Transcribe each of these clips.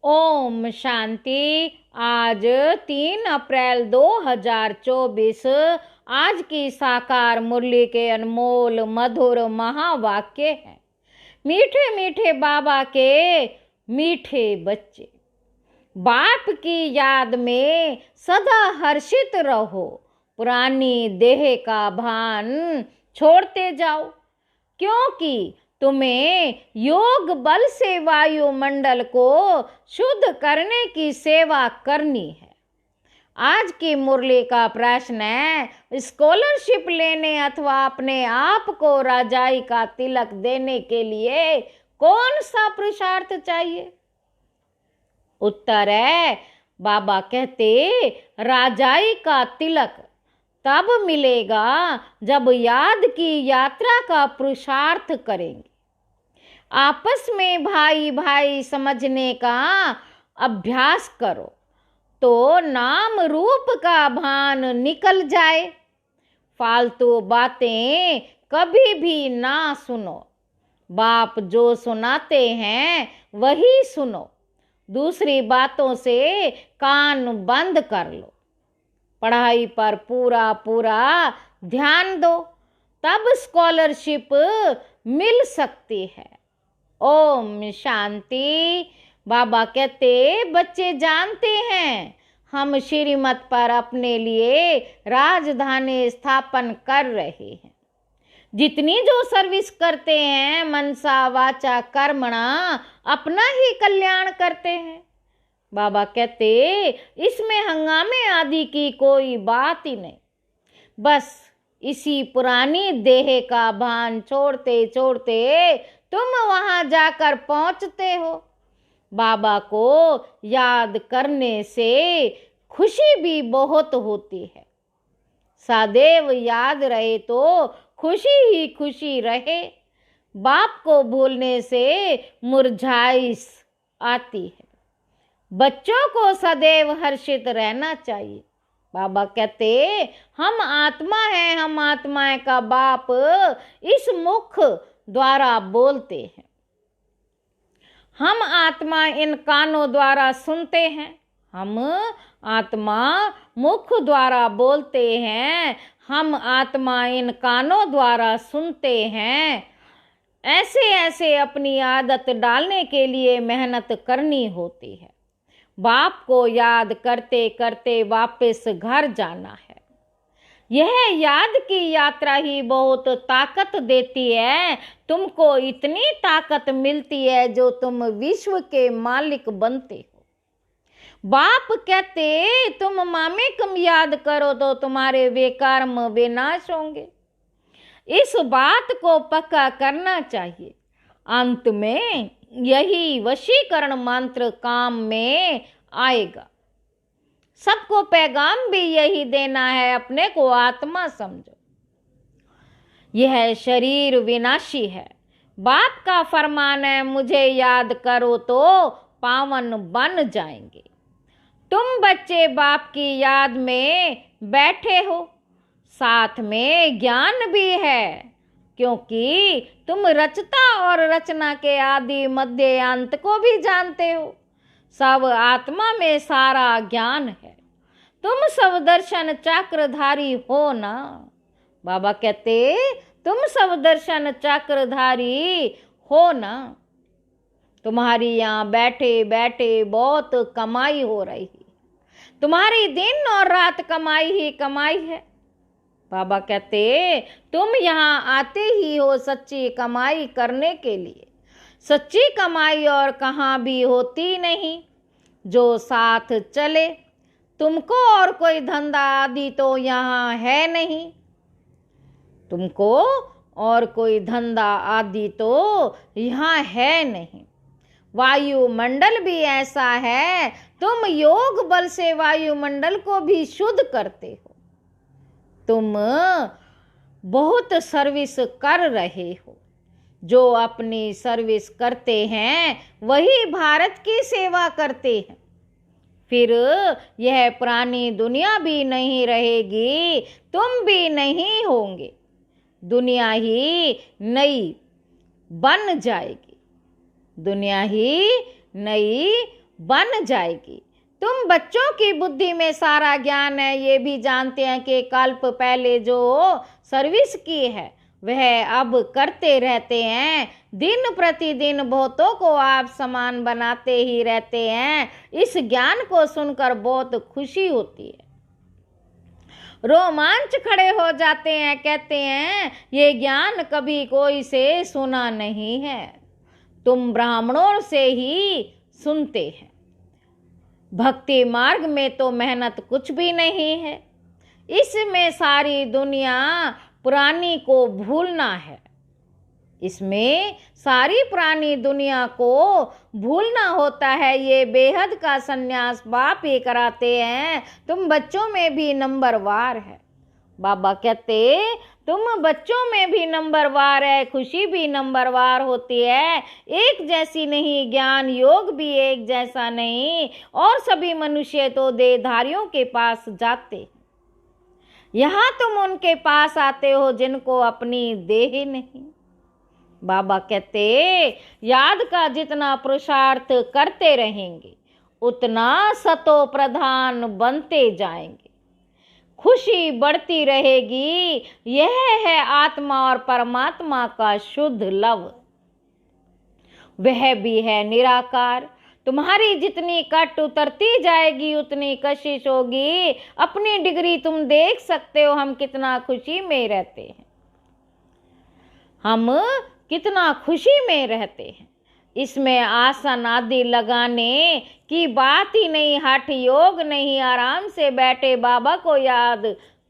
ओम शांति। आज 3 अप्रैल 2024 आज की साकार मुरली के अनमोल मधुर महावाक्य हैं। मीठे मीठे बाबा के मीठे बच्चे, बाप की याद में सदा हर्षित रहो। पुरानी देह का भान छोड़ते जाओ, क्योंकि तुम्हें योग बल से वायुमंडल को शुद्ध करने की सेवा करनी है। आज की मुरली का प्रश्न है, स्कॉलरशिप लेने अथवा अपने आप को राजाई का तिलक देने के लिए कौन सा पुरुषार्थ चाहिए? उत्तर है, बाबा कहते राजाई का तिलक तब मिलेगा जब याद की यात्रा का पुरुषार्थ करेंगे। आपस में भाई भाई समझने का अभ्यास करो तो नाम रूप का भान निकल जाए। फालतू बातें कभी भी ना सुनो। बाप जो सुनाते हैं वही सुनो। दूसरी बातों से कान बंद कर लो। पढ़ाई पर पूरा पूरा ध्यान दो, तब स्कॉलरशिप मिल सकती है। ओम शांति। बाबा कहते बच्चे जानते हैं हम श्रीमत पर अपने लिए राजधानी स्थापन कर रहे हैं। जितनी जो सर्विस करते हैं मनसा वाचा कर्मणा अपना ही कल्याण करते हैं। बाबा कहते इसमें हंगामे आदि की कोई बात ही नहीं। बस इसी पुरानी देह का भान छोड़ते छोड़ते तुम वहां जाकर पहुंचते हो। बाबा को याद करने से खुशी भी बहुत होती है। सदैव याद रहे तो खुशी ही खुशी रहे। बाप को भूलने से मुरझाइश आती है। बच्चों को सदैव हर्षित रहना चाहिए। बाबा कहते हम आत्मा हैं, हम आत्माएं का बाप इस मुख द्वारा बोलते हैं। हम आत्मा इन कानों द्वारा सुनते हैं। हम आत्मा मुख द्वारा बोलते हैं। हम आत्मा इन कानों द्वारा सुनते हैं। ऐसे ऐसे अपनी आदत डालने के लिए मेहनत करनी होती है। बाप को याद करते करते वापस घर जाना है। यह याद की यात्रा ही बहुत ताकत देती है। तुमको इतनी ताकत मिलती है जो तुम विश्व के मालिक बनते हो। बाप कहते तुम मामे कम याद करो तो तुम्हारे वे कर्म विनाश होंगे। इस बात को पक्का करना चाहिए। अंत में यही वशीकरण मंत्र काम में आएगा। सबको पैगाम भी यही देना है, अपने को आत्मा समझो। यह शरीर विनाशी है। बाप का फरमान है मुझे याद करो तो पावन बन जाएंगे। तुम बच्चे बाप की याद में बैठे हो, साथ में ज्ञान भी है, क्योंकि तुम रचता और रचना के आदि मध्य अंत को भी जानते हो। सब आत्मा में सारा ज्ञान है। तुम सब दर्शन चक्रधारी हो ना। बाबा कहते तुम सब दर्शन चक्रधारी हो ना। तुम्हारी यहाँ बैठे बैठे बहुत कमाई हो रही है। तुम्हारी दिन और रात कमाई ही कमाई है। बाबा कहते तुम यहाँ आते ही हो सच्ची कमाई करने के लिए। सच्ची कमाई और कहाँ भी होती नहीं। जो साथ चले, तुमको और कोई धंधा आदि तो यहाँ है नहीं। तुमको और कोई धंधा आदि तो यहाँ है नहीं। वायुमंडल भी ऐसा है। तुम योग बल से वायुमंडल को भी शुद्ध करते हो। तुम बहुत सर्विस कर रहे हो। जो अपनी सर्विस करते हैं वही भारत की सेवा करते हैं। फिर यह पुरानी दुनिया भी नहीं रहेगी, तुम भी नहीं होंगे। दुनिया ही नई बन जाएगी। दुनिया ही नई बन जाएगी। तुम बच्चों की बुद्धि में सारा ज्ञान है, ये भी जानते हैं कि कल्प पहले जो सर्विस की है वह अब करते रहते हैं। दिन प्रतिदिन बहुतों को आप समान बनाते ही रहते हैं। इस ज्ञान को सुनकर बहुत खुशी होती है, रोमांच खड़े हो जाते हैं, कहते हैं ये ज्ञान कभी कोई से सुना नहीं है, तुम ब्राह्मणों से ही सुनते हैं। भक्ति मार्ग में तो मेहनत कुछ भी नहीं है, इसमें सारी दुनिया पुरानी को भूलना है, इसमें सारी पुरानी दुनिया को भूलना होता है। ये बेहद का संन्यास बाप ही कराते हैं, तुम बच्चों में भी नंबरवार है। बाबा कहते तुम बच्चों में भी नंबरवार है, खुशी भी नंबरवार होती है, एक जैसी नहीं, ज्ञान योग भी एक जैसा नहीं। और सभी मनुष्य तो देहधारियों के पास जाते हैं, यहाँ तुम उनके पास आते हो जिनको अपनी देह नहीं। बाबा कहते याद का जितना पुरुषार्थ करते रहेंगे उतना सतो प्रधान बनते जाएंगे, खुशी बढ़ती रहेगी। यह है आत्मा और परमात्मा का शुद्ध लव, वह भी है निराकार। तुम्हारी जितनी कट उतरती जाएगी उतनी कशिश होगी। अपनी डिग्री तुम देख सकते हो, हम कितना खुशी में रहते हैं, हम कितना खुशी में रहते हैं। इसमें आसन आदि लगाने की बात ही नहीं, हठ योग नहीं, आराम से बैठे बाबा को याद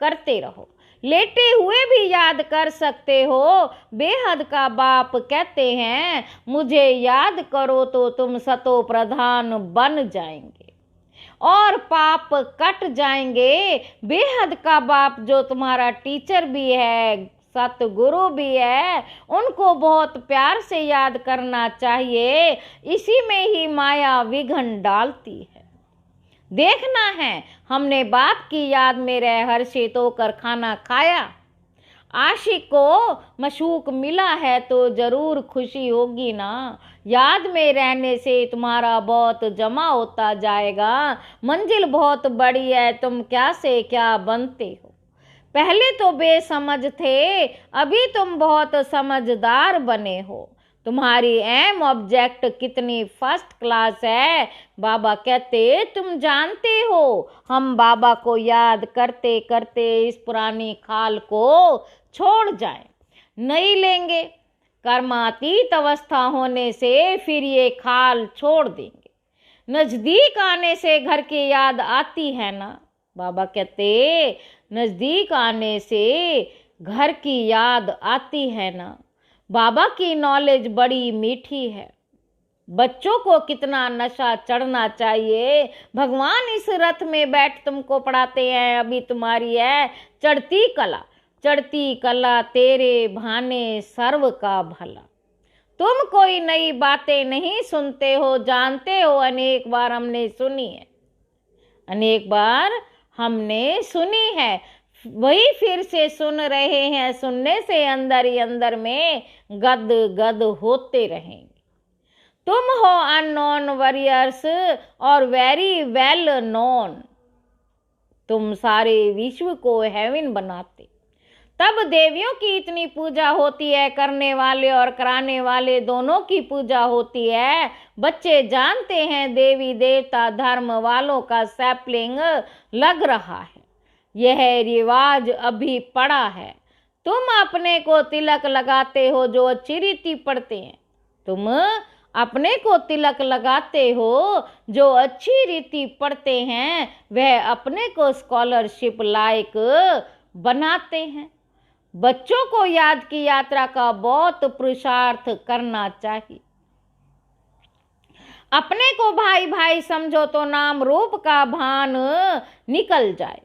करते रहो, लेटे हुए भी याद कर सकते हो। बेहद का बाप कहते हैं मुझे याद करो तो तुम सतो प्रधान बन जाएंगे और पाप कट जाएंगे। बेहद का बाप जो तुम्हारा टीचर भी है, सतगुरु भी है, उनको बहुत प्यार से याद करना चाहिए। इसी में ही माया विघ्न डालती है। देखना है हमने बाप की याद में रह हर्षित होकर खाना खाया, आशिक को मशूक मिला है तो जरूर खुशी होगी ना। याद में रहने से तुम्हारा बहुत जमा होता जाएगा, मंजिल बहुत बड़ी है, तुम क्या से क्या बनते हो। पहले तो बेसमझ थे, अभी तुम बहुत समझदार बने हो। तुम्हारी एम ऑब्जेक्ट कितनी फर्स्ट क्लास है। बाबा कहते तुम जानते हो हम बाबा को याद करते करते इस पुरानी खाल को छोड़ जाएं, नहीं लेंगे। कर्मातीत अवस्था होने से फिर ये खाल छोड़ देंगे। नजदीक आने से घर की याद आती है ना। बाबा कहते नजदीक आने से घर की याद आती है ना। बाबा की नॉलेज बड़ी मीठी है। बच्चों को कितना नशा चढ़ना चाहिए। भगवान इस रथ में बैठ तुमको पढ़ाते हैं, अभी तुम्हारी है चढ़ती कला। चढ़ती कला तेरे भाने सर्व का भला। तुम कोई नई बातें नहीं सुनते हो, जानते हो अनेक बार हमने सुनी है, अनेक बार हमने सुनी है, वही फिर से सुन रहे हैं। सुनने से अंदर ही अंदर में गद गद होते रहेंगे। तुम हो अननोन वॉरियर्स और वेरी वेल नोन। तुम सारे विश्व को हेवन बनाते। तब देवियों की इतनी पूजा होती है, करने वाले और कराने वाले दोनों की पूजा होती है। बच्चे जानते हैं देवी देवता धर्म वालों का सैपलिंग लग रहा है, यह रिवाज अभी पड़ा है। तुम अपने को तिलक लगाते हो जो अच्छी रीति पढ़ते हैं। तुम अपने को तिलक लगाते हो जो अच्छी रीति पढ़ते हैं, वह अपने को स्कॉलरशिप लायक बनाते हैं। बच्चों को याद की यात्रा का बहुत पुरुषार्थ करना चाहिए। अपने को भाई भाई समझो तो नाम रूप का भान निकल जाए।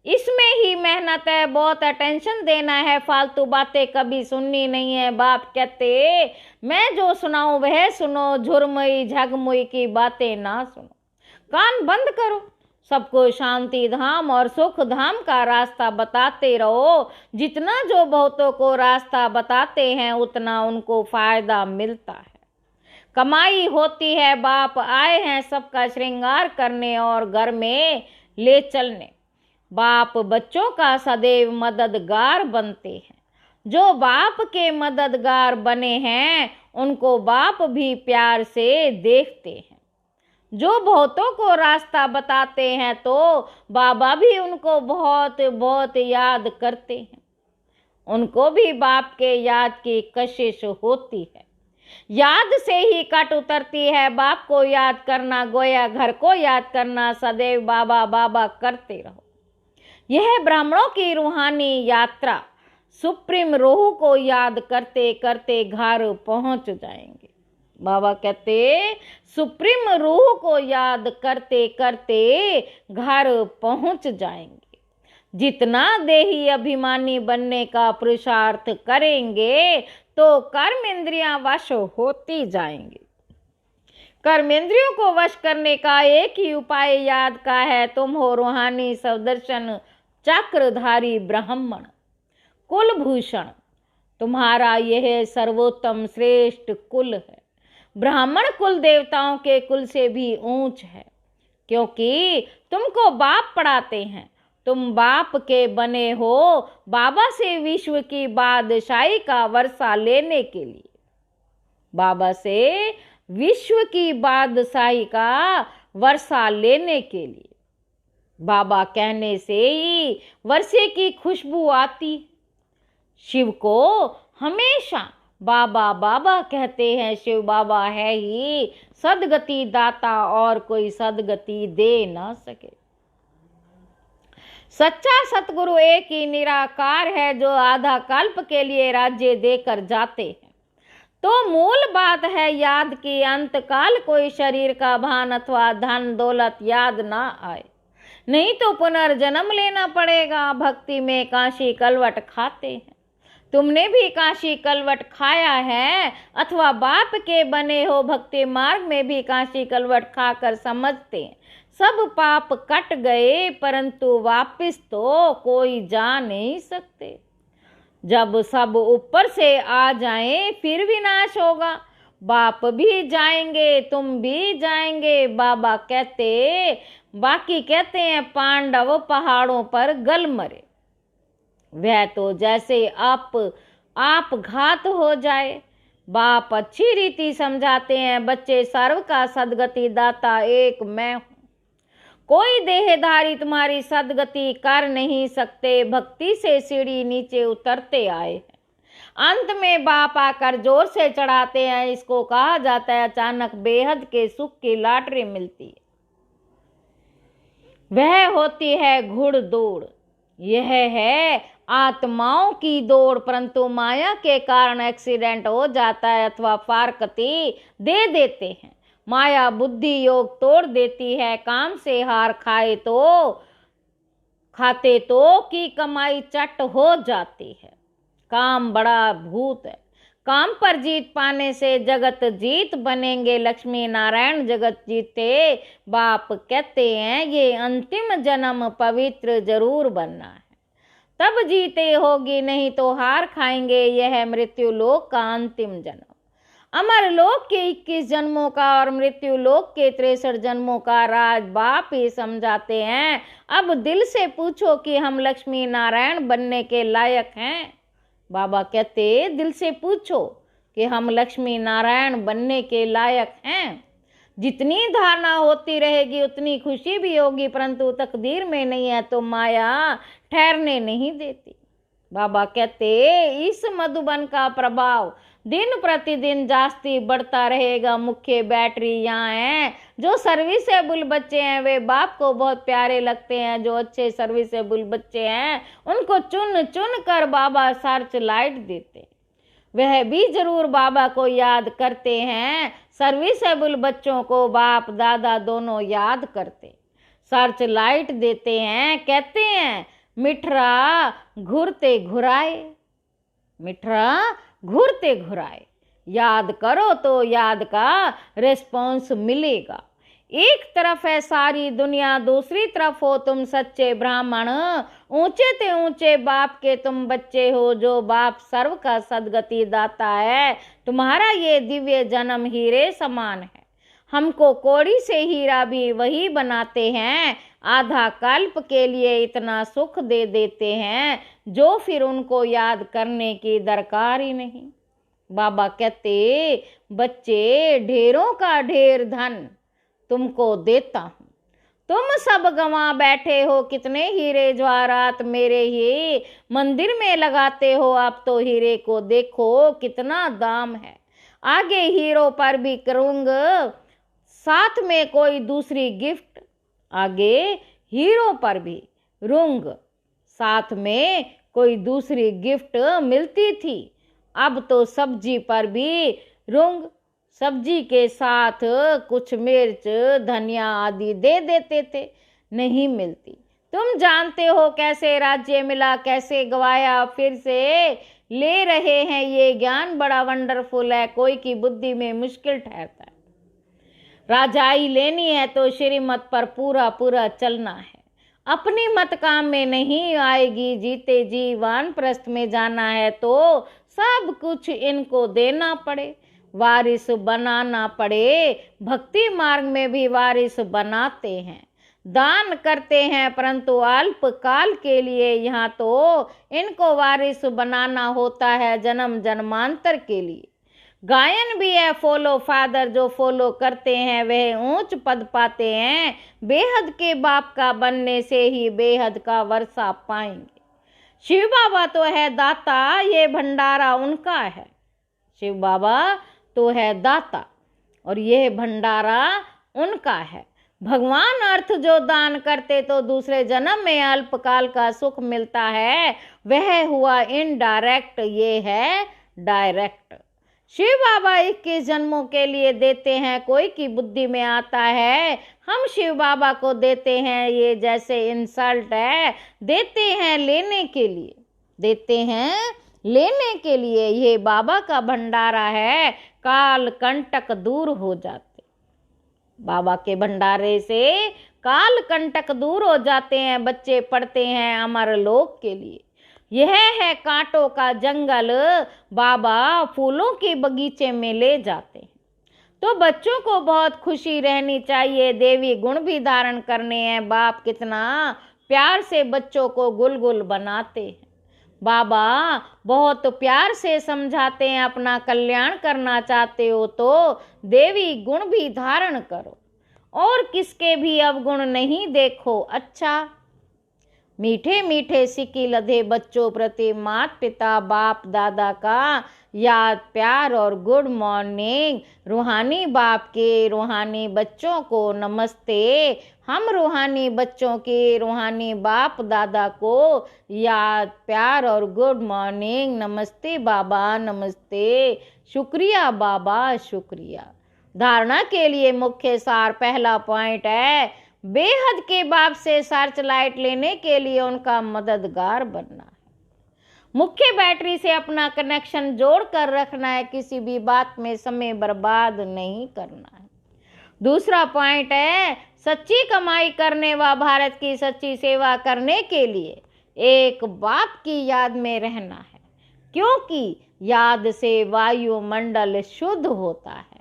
इसमें ही मेहनत है, बहुत अटेंशन देना है, फालतू बातें कभी सुननी नहीं है। बाप कहते मैं जो सुनाऊं वह सुनो, झुरमुई झगमुई की बातें ना सुनो। कान बंद करो, सबको शांति धाम और सुख धाम का रास्ता बताते रहो। जितना जो बहुतों को रास्ता बताते हैं उतना उनको फायदा मिलता है। कमाई होती है, बाप आए हैं सबका श्रृंगार करने और घर में ले चलने। बाप बच्चों का सदैव मददगार बनते हैं। जो बाप के मददगार बने हैं उनको बाप भी प्यार से देखते हैं। जो बहुतों को रास्ता बताते हैं तो बाबा भी उनको बहुत बहुत याद करते हैं। उनको भी बाप के याद की कशिश होती है। याद से ही कट उतरती है। बाप को याद करना गोया घर को याद करना। सदैव बाबा बाबा करते रहो। यह ब्राह्मणों की रूहानी यात्रा। सुप्रीम रूह को याद करते करते घर पहुंच जाएंगे। बाबा कहते सुप्रीम रूह को याद करते करते घर पहुंच जाएंगे। जितना देही अभिमानी बनने का पुरुषार्थ करेंगे तो कर्म इंद्रियां वश होती जाएंगी। कर्मेंद्रियों को वश करने का एक ही उपाय याद का है। तुम हो रूहानी सदर्शन चक्रधारी ब्राह्मण कुलभूषण। तुम्हारा यह सर्वोत्तम श्रेष्ठ कुल है। ब्राह्मण कुल देवताओं के कुल से भी ऊंच है, क्योंकि तुमको बाप पढ़ाते हैं। तुम बाप के बने हो बाबा से विश्व की बादशाही का वर्षा लेने के लिए। बाबा से विश्व की बादशाही का वर्षा लेने के लिए। बाबा कहने से ही वर्षे की खुशबू आती। शिव को हमेशा बाबा बाबा कहते हैं। शिव बाबा है ही सदगति दाता और कोई सदगति दे ना सके। सच्चा सतगुरु एक ही निराकार है जो आधा कल्प के लिए राज्य देकर जाते हैं। तो मूल बात है याद की अंत काल कोई शरीर का भान अथवा धन दौलत याद ना आए, नहीं तो पुनर्जन्म लेना पड़ेगा। भक्ति में काशी कलवट खाते हैं। तुमने भी काशी कलवट खाया है अथवा बाप के बने हो भक्ति मार्ग में भी काशी कलवट खाकर समझते हैं सब पाप कट गए, परंतु वापिस तो कोई जा नहीं सकते। जब सब ऊपर से आ जाएं फिर विनाश होगा। बाप भी जाएंगे तुम भी जाएंगे। बाबा कहते बाकी कहते हैं पांडव पहाड़ों पर गल मरे। वह तो जैसे आप घात हो जाए। बाप अच्छी रीति समझाते हैं बच्चे सर्व का सदगति दाता एक मैं हूँ। कोई देहधारी तुम्हारी सदगति कर नहीं सकते। भक्ति से सीढ़ी नीचे उतरते आए हैं। अंत में बाप आकर जोर से चढ़ाते हैं। इसको कहा जाता है अचानक बेहद के सुख की लॉटरी मिलती है। वह होती है घुड़ दौड़। यह है आत्माओं की दौड़, परंतु माया के कारण एक्सीडेंट हो जाता है अथवा फारकती दे देते हैं। माया बुद्धि योग तोड़ देती है। काम से हार खाते तो की कमाई चट हो जाती है। काम बड़ा भूत है। काम पर जीत पाने से जगत जीत बनेंगे। लक्ष्मी नारायण जगत जीते। बाप कहते हैं ये अंतिम जन्म पवित्र जरूर बनना है, तब जीते होगी, नहीं तो हार खाएंगे। यह मृत्यु लोक का अंतिम जन्म। अमर लोक के 21 जन्मों का और मृत्यु लोक के 63 जन्मों का राज बाप ही समझाते हैं। अब दिल से पूछो कि हम लक्ष्मी नारायण बनने के लायक हैं। बाबा कहते दिल से पूछो कि हम लक्ष्मी नारायण बनने के लायक हैं। जितनी धारणा होती रहेगी उतनी खुशी भी होगी, परंतु तकदीर में नहीं है तो माया ठहरने नहीं देती। बाबा कहते इस मधुबन का प्रभाव दिन प्रतिदिन जास्ती बढ़ता रहेगा। मुख्य बैटरी यहाँ है। जो सर्विसेबल बच्चे हैं वे बाप को बहुत प्यारे लगते हैं। जो अच्छे सर्विसेबल बच्चे हैं उनको चुन चुन कर बाबा सर्च लाइट देते। वह भी जरूर बाबा को याद करते हैं। सर्विसेबल बच्चों को बाप दादा दोनों याद करते, सर्च लाइट देते हैं। कहते हैं मिठरा घुरते घुराए, मिठरा घुरते घुराए। याद करो तो याद का रिस्पॉन्स मिलेगा। एक तरफ है सारी दुनिया, दूसरी तरफ हो तुम सच्चे ब्राह्मण। ऊंचे ते ऊंचे बाप के तुम बच्चे हो, जो बाप सर्व का सदगति दाता है। तुम्हारा ये दिव्य जन्म हीरे समान है। हमको कौड़ी से हीरा भी वही बनाते हैं। आधा कल्प के लिए इतना सुख दे देते हैं, जो फिर उनको याद करने की दरकार ही नहीं। बाबा कहते, बच्चे, ढेरों का ढेर धन तुमको देता हूँ। तुम सब गंवा बैठे हो कितने हीरे जवाहरात, मेरे ही मंदिर में लगाते हो। अब तो हीरे को देखो कितना दाम है। आगे हीरो पर भी करूँगा साथ में कोई दूसरी गिफ्ट। आगे हीरो पर भी रूंग साथ में कोई दूसरी गिफ्ट मिलती थी। अब तो सब्जी पर भी रूंग, सब्जी के साथ कुछ मिर्च, धनिया आदि दे देते थे। नहीं मिलती। तुम जानते हो कैसे राज्य मिला, कैसे गवाया, फिर से ले रहे हैं। ये ज्ञान बड़ा वंडरफुल है, कोई की बुद्धि में मुश्किल ठहरता है। राजाई लेनी है तो श्रीमत पर पूरा पूरा चलना है। अपनी मत काम में नहीं आएगी। जीते जी वानप्रस्थ में जाना है तो सब कुछ इनको देना पड़े, वारिस बनाना पड़े। भक्ति मार्ग में भी वारिस बनाते हैं, दान करते हैं, परंतु अल्प काल के लिए। यहाँ तो इनको वारिस बनाना होता है जन्म जन्मांतर के लिए। गायन भी है फॉलो फादर, जो फॉलो करते हैं वह ऊंच पद पाते हैं। बेहद के बाप का बनने से ही बेहद का वर्षा पाएंगे। शिव बाबा तो है दाता, ये भंडारा उनका है। शिव बाबा तो है दाता और यह भंडारा उनका है। भगवान अर्थ जो दान करते तो दूसरे जन्म में अल्पकाल का सुख मिलता है, वह हुआ इनडायरेक्ट, ये है डायरेक्ट। शिव बाबा 21 जन्मों के लिए देते हैं। कोई की बुद्धि में आता है हम शिव बाबा को देते हैं, ये जैसे इंसल्ट है। देते हैं लेने के लिए, देते हैं लेने के लिए। ये बाबा का भंडारा है, काल कंटक दूर हो जाते। बाबा के भंडारे से काल कंटक दूर हो जाते हैं। बच्चे पढ़ते हैं अमर लोक के लिए। यह है कांटों का जंगल, बाबा फूलों के बगीचे में ले जाते हैं। तो बच्चों को बहुत खुशी रहनी चाहिए, देवी गुण भी धारण करने हैं। बाप कितना प्यार से बच्चों को गुलगुल बनाते हैं। बाबा बहुत प्यार से समझाते हैं, अपना कल्याण करना चाहते हो तो देवी गुण भी धारण करो और किसके भी अवगुण नहीं देखो। अच्छा, मीठे मीठे सिक्की लधे बच्चों प्रति माता पिता बाप दादा का याद प्यार और गुड मॉर्निंग। रूहानी बाप के रूहानी बच्चों को नमस्ते। हम रूहानी बच्चों के रूहानी बाप दादा को याद प्यार और गुड मॉर्निंग। नमस्ते बाबा, नमस्ते। शुक्रिया बाबा, शुक्रिया। धारणा के लिए मुख्य सार पहला पॉइंट है, बेहद के बाप से सर्च लाइट लेने के लिए उनका मददगार बनना है। मुख्य बैटरी से अपना कनेक्शन जोड़ कर रखना है, किसी भी बात में समय बर्बाद नहीं करना है। दूसरा पॉइंट है, सच्ची कमाई करने व भारत की सच्ची सेवा करने के लिए एक बाप की याद में रहना है, क्योंकि याद से वायुमंडल शुद्ध होता है,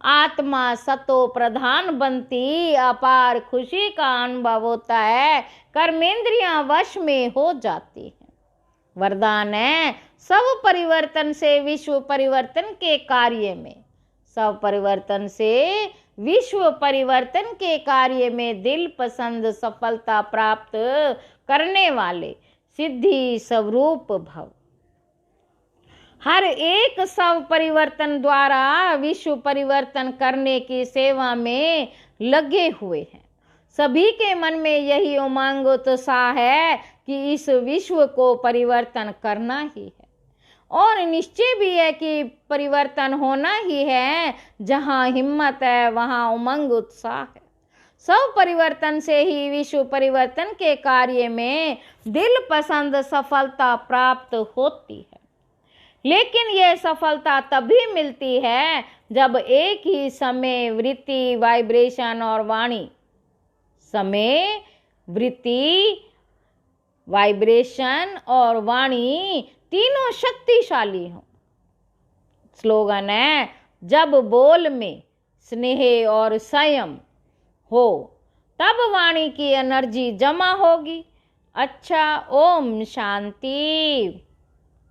आत्मा सतो प्रधान बनती, अपार खुशी का अनुभव होता है, कर्मेंद्रियां वश में हो जाती हैं। वरदान है, सब परिवर्तन से विश्व परिवर्तन के कार्य में, सब परिवर्तन से विश्व परिवर्तन के कार्य में दिल पसंद सफलता प्राप्त करने वाले सिद्धि स्वरूप भव। हर एक सब परिवर्तन द्वारा विश्व परिवर्तन करने की सेवा में लगे हुए हैं। सभी के मन में यही उमंग उत्साह है कि इस विश्व को परिवर्तन करना ही है, और निश्चय भी है कि परिवर्तन होना ही है। जहाँ हिम्मत है वहाँ उमंग उत्साह है। सब परिवर्तन से ही विश्व परिवर्तन के कार्य में दिल पसंद सफलता प्राप्त होती है। लेकिन यह सफलता तभी मिलती है जब एक ही समय वृत्ति, वाइब्रेशन और वाणी, समय, वृत्ति, वाइब्रेशन और वाणी तीनों शक्तिशाली हों। स्लोगन है, जब बोल में स्नेह और संयम हो तब वाणी की एनर्जी जमा होगी। अच्छा, ओम शांति।